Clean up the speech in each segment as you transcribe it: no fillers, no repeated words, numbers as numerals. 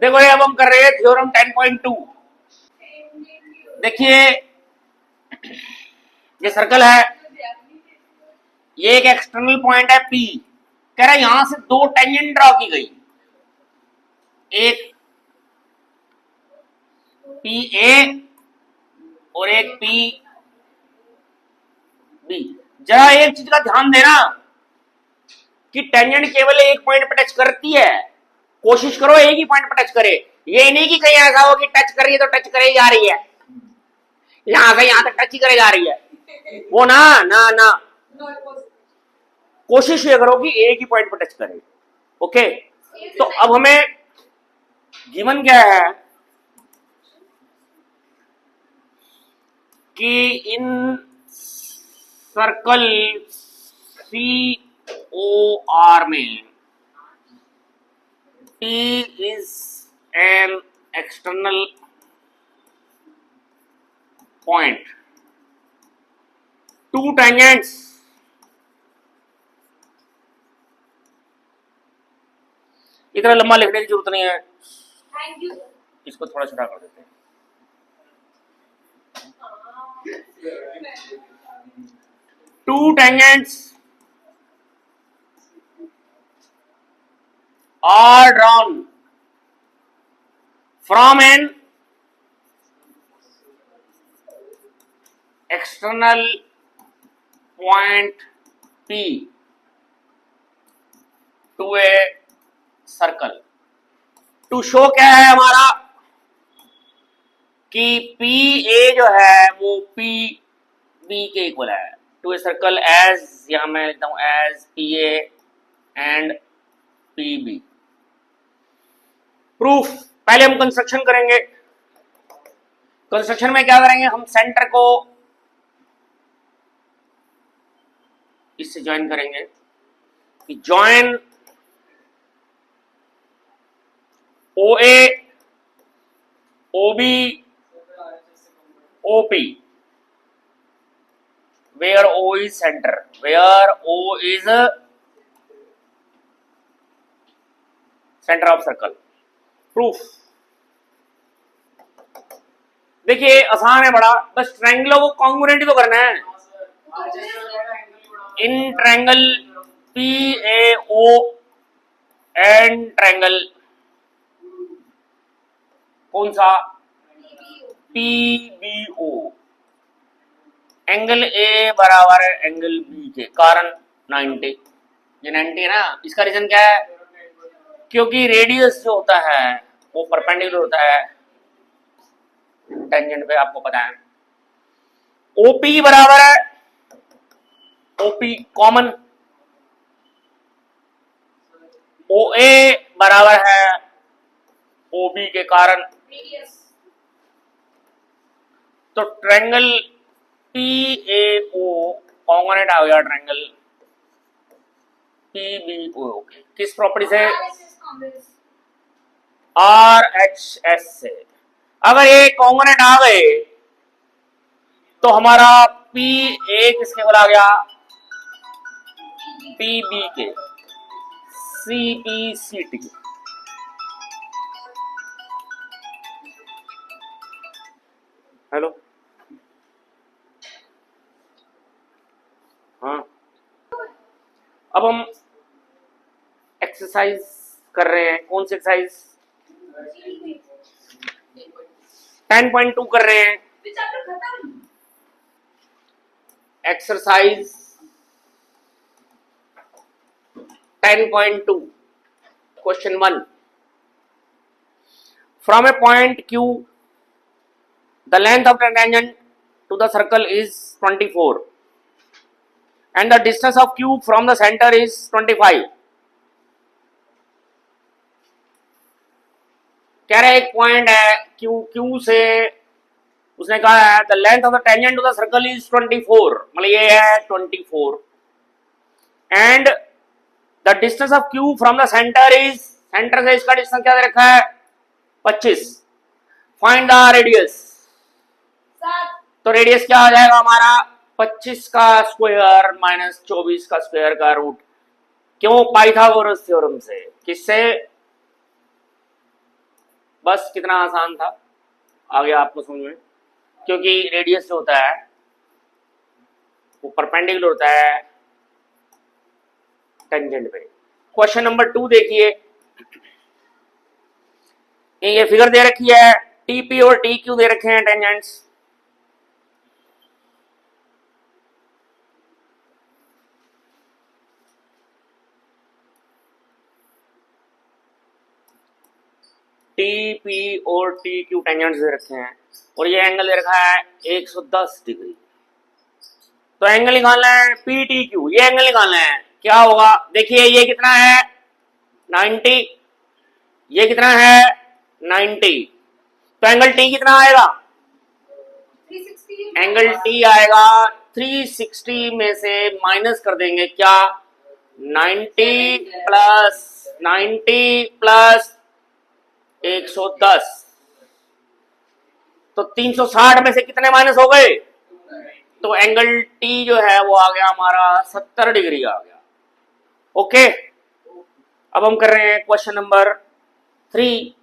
देखो ये अब हम कर रहे हैं थ्योरम 10.2। देखिए ये सर्कल है, ये एक एक्सटर्नल पॉइंट है P। कह रहा है यहां से दो टेंजेंट ड्रॉ की गई, एक PA और एक PB। जरा एक चीज का ध्यान देना कि टेंजेंट केवल एक पॉइंट पर टच करती है, कोशिश करो एक ही पॉइंट पर टच करे। ये नहीं कि कहीं ऐसा हो कि टच कर रही है तो टच करे जा रही है, यहां से यहां तक टच ही करे जा रही है, वो ना ना ना, कोशिश ये करो कि एक ही पॉइंट पर टच करे। ओके, तो अब हमें गिवन क्या है कि इन सर्कल COR में P is an external point, two tangents इतना लंबा लिखने की जरूरत नहीं है, इसको थोड़ा छोटा कर देते हैं। Two tangents are drawn from an external point P to a circle. To show क्या है हमारा कि PA जो है वो PB के इक्वल है टू ए सर्कल एज, यहां मैं लिखता हूं as PA and PB। Proof, पहले हम कंस्ट्रक्शन करेंगे। कंस्ट्रक्शन में क्या करेंगे, हम सेंटर को इससे ज्वाइन करेंगे कि join OA OB OP where O is center, where O is center of circle। Proof देखिए आसान है बड़ा, बस ट्रायंगलों को कॉन्ग्रुएंट तो करना है। In triangle PAO and triangle कौन सा PBO, एंगल A बराबर है एंगल B के, कारण 90। ये 90 है ना, इसका रीजन क्या है, क्योंकि रेडियस जो होता है वो परपेंडिकुलर होता है टेंजेंट पे, आपको पता है। OP बराबर है OP कॉमन, OA बराबर है OB के कारण, तो ट्रायंगल PAO कॉन्ग्रुएंट आ गया ट्रायंगल PBO। किस प्रॉपर्टी से, RHS से। अगर ये कॉन्ग्रुएंट आ गए तो हमारा PA किसके बल आ गया, PB के, CPCT। हेलो, हाँ, अब हम एक्सरसाइज कर रहे हैं। कौन सी एक्सरसाइज, 10.2 कर रहे हैं। Exercise 10.2 question 1। From A point Q the length of the tangent to the circle is 24 and the distance of Q from the center is 25। कह रहे एक पॉइंट है Q से उसने कहा है the length of the tangent to the circle is 24, मतलब ये है 24 and the distance of Q from the center is, centre से इसका डिस्टेंस क्या दे रखा है 25। फाइंड द रेडियस, तो रेडियस क्या आ जाएगा हमारा 25 का स्क्वायर माइनस 24 का स्क्वायर का रूट। क्यों, पाइथागोरस थ्योरम से। किससे, बस कितना आसान था, आ गया आपको समझ में, क्योंकि रेडियस जो होता है वो परपेंडिकुलर होता है टेंजेंट पे। क्वेश्चन नंबर 2 देखिए, ये फिगर दे रखी है, टीपी और टी क्यू दे रखे हैं टेंजेंट्स। टी पी और टी क्यू टेंजेंट्स दे रखे हैं और ये एंगल दे रखा है 110 डिग्री। तो एंगल निकालना है पी टी क्यू, ये एंगल निकालना है। क्या होगा, देखिए ये कितना है 90, ये कितना है 90, तो एंगल टी कितना आएगा, 360 एंगल टी आएगा 360 में से माइनस कर देंगे क्या, 90 प्लस 110, तो 360 में से कितने माइनस हो गए, तो एंगल टी जो है वो आ गया हमारा 70 डिग्री आ गया। ओके, अब हम कर रहे हैं question number 3।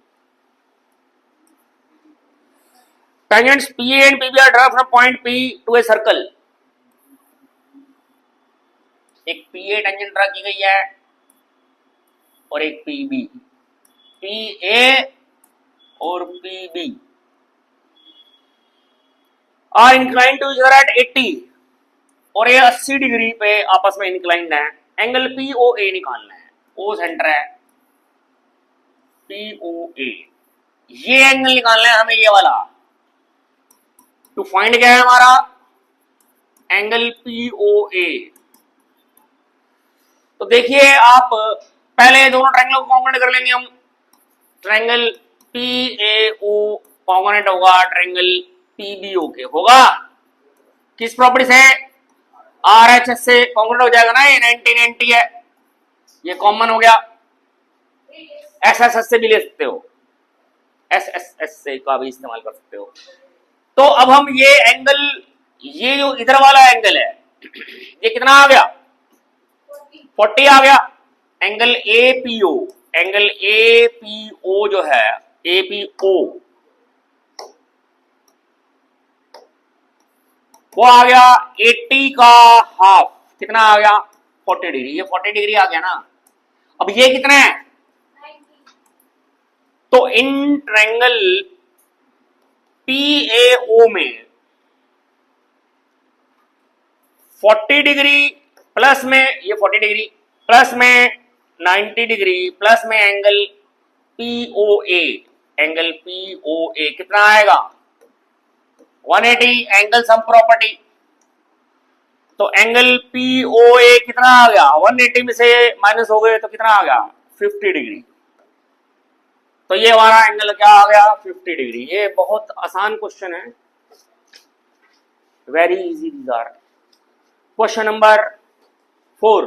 Tangents PA and PB are drawn from point P to a circle। एक PA टेंजेंट ड्रा की गई है और एक PB, PA और PB are inclined to each other at 80 और ये 80 डिग्री पे आपस में इंक्लाइंड है। एंगल POA निकालना है, O सेंटर है, POA, ये एंगल निकालना है हमें, ये वाला। टू फाइंड क्या है हमारा, एंगल POA। तो देखिए आप पहले दोनों ट्रायंगल को कॉन्ग्रुएंट कर लेंगे हम। ट्रायंगल PAO कॉन्ग्रुएंट होगा ट्रायंगल PBO के, होगा किस प्रॉपर्टी से, RHS से कॉन्ग्रुएंट हो जाएगा ना, ये 90 है, ये कॉमन हो गया। SSS से भी ले सकते हो, SSS से का भी इस्तेमाल कर सकते हो। तो अब हम ये एंगल, ये जो इधर वाला एंगल है ये कितना आ गया, 40 आ गया। एंगल APO, एंगल APO जो है, APO वो आ गया 80 का हाफ, कितना आ गया 40 डिग्री, ये 40 डिग्री आ गया ना। अब ये कितना है, 90 तो इन ट्रायंगल PAO में 40 डिग्री प्लस में ये 40 डिग्री प्लस में 90 डिग्री प्लस में एंगल POA, एंगल POA कितना आएगा 180, एंगल सम प्रॉपर्टी। तो एंगल POA कितना आ गया, 180 में से माइनस हो गए तो कितना आ गया 50 डिग्री। तो ये हमारा एंगल क्या आ गया 50 डिग्री। ये बहुत आसान क्वेश्चन है, very easy these are. Question number 4,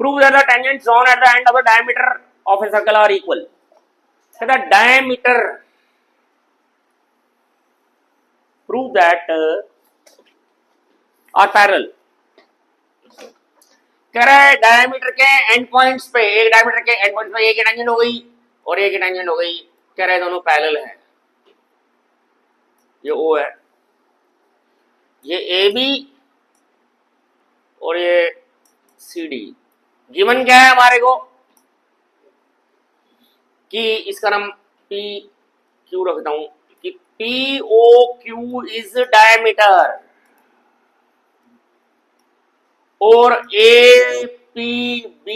prove that the tangents drawn at the end of the diameter of a circle are equal। the diameter, prove that are parallel। कह रहा है diameter के and points पे, एक diameter के and points पे एक tangent हो गई और एक टेंजेंट हो गई, कह रहा है दोनों पैरेलल है। ये O है, ये AB और ये CD। गिवन क्या है हमारे को कि इसका नाम PQ रखता हूं कि POQ इज डायमीटर और APB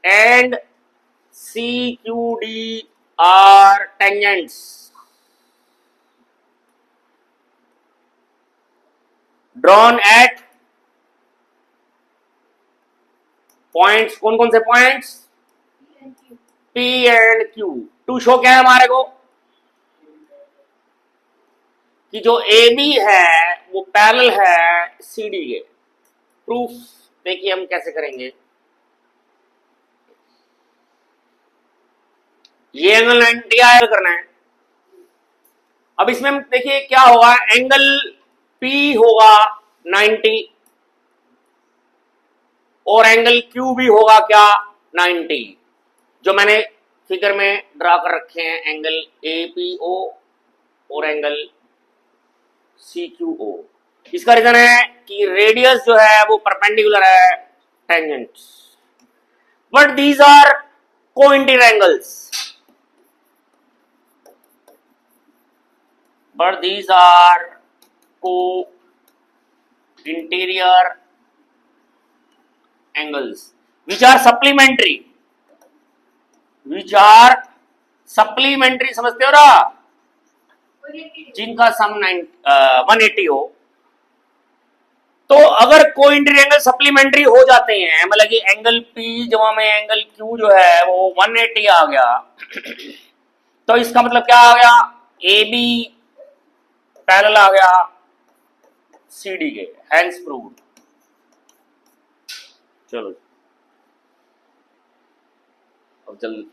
and CQD are tangents। drawn at points, कौन कौन से points, P and Q। To show क्या है हमारे को कि जो AB है वो पैरेलल है CD के। प्रूफ देखिए हम कैसे करेंगे, ये एंगल 90 आयल करना है। अब इसमें हम देखिए क्या होगा, एंगल P होगा 90 और एंगल Q भी होगा क्या 90। जो मैंने फिगर में ड्रा कर रखे हैं, एंगल APO और एंगल CQO। इसका रीजन है कि रेडियस जो है वो परपेंडिकुलर है tangent, but these are co-interior angles, but these are co-interior angles which are supplementary, समझते हो ना, जिनका सम 180 हो। तो अगर कोइंटर एंगल सप्लीमेंट्री हो जाते हैं, मतलब कि एंगल P जमा में एंगल Q जो है वो 180 आ गया, तो इसका मतलब क्या आ गया, AB पैरेलल आ गया CD के, हैंस प्रूव्ड। चलो अब जल्दी